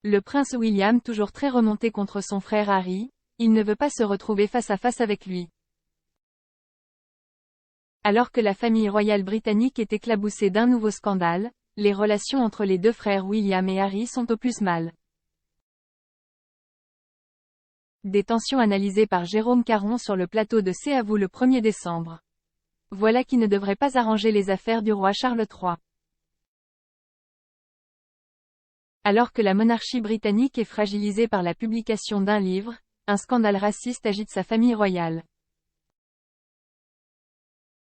Le prince William, toujours très remonté contre son frère Harry, il ne veut pas se retrouver face à face avec lui. Alors que la famille royale britannique est éclaboussée d'un nouveau scandale, les relations entre les deux frères William et Harry sont au plus mal. Des tensions analysées par Jérôme Caron sur le plateau de C'est à vous le 1er décembre. Voilà qui ne devrait pas arranger les affaires du roi Charles III. Alors que la monarchie britannique est fragilisée par la publication d'un livre, un scandale raciste agite sa famille royale.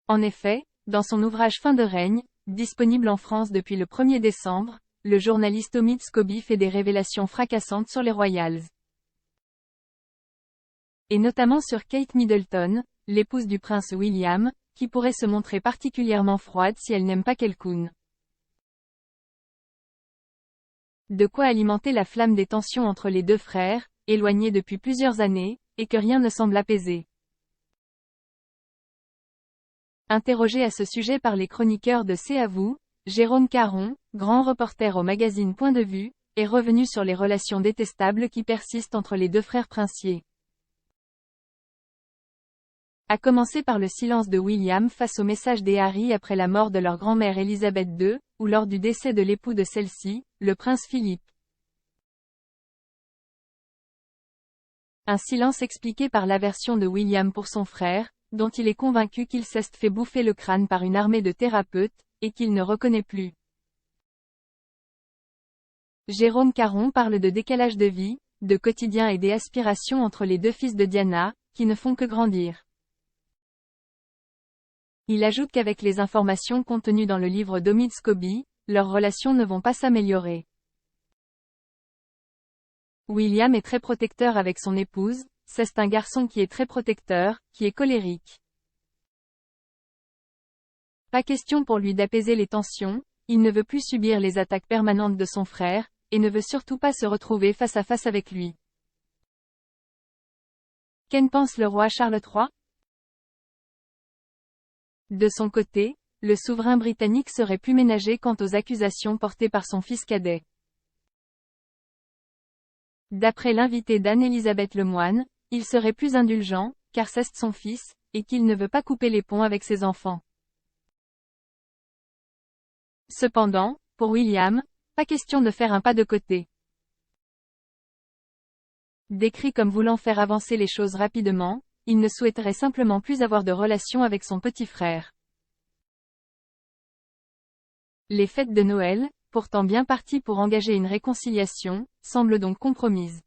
En effet, dans son ouvrage Fin de règne, disponible en France depuis le 1er décembre, le journaliste Omid Scobie fait des révélations fracassantes sur les royals. Et notamment sur Kate Middleton, l'épouse du prince William, qui pourrait se montrer particulièrement froide si elle n'aime pas quelqu'un. De quoi alimenter la flamme des tensions entre les deux frères, éloignés depuis plusieurs années, et que rien ne semble apaiser. Interrogé à ce sujet par les chroniqueurs de C'est à vous, Jérôme Caron, grand reporter au magazine Point de Vue, est revenu sur les relations détestables qui persistent entre les deux frères princiers. À commencer par le silence de William face au message des Harry après la mort de leur grand-mère Élisabeth II, ou lors du décès de l'époux de celle-ci, le prince Philippe. Un silence expliqué par l'aversion de William pour son frère, dont il est convaincu qu'il s'est fait bouffer le crâne par une armée de thérapeutes, et qu'il ne reconnaît plus. Jérôme Caron parle de décalage de vie, de quotidien et des aspirations entre les deux fils de Diana, qui ne font que grandir. Il ajoute qu'avec les informations contenues dans le livre d'Omid Scobie, leurs relations ne vont pas s'améliorer. William est très protecteur avec son épouse, c'est un garçon qui est très protecteur, qui est colérique. Pas question pour lui d'apaiser les tensions, il ne veut plus subir les attaques permanentes de son frère, et ne veut surtout pas se retrouver face à face avec lui. Qu'en pense le roi Charles III? De son côté, le souverain britannique serait plus ménagé quant aux accusations portées par son fils cadet. D'après l'invité d'Anne-Élisabeth Lemoine, il serait plus indulgent, car c'est son fils, et qu'il ne veut pas couper les ponts avec ses enfants. Cependant, pour William, pas question de faire un pas de côté. Décrit comme voulant faire avancer les choses rapidement, il ne souhaiterait simplement plus avoir de relation avec son petit frère. Les fêtes de Noël, pourtant bien parties pour engager une réconciliation, semblent donc compromises.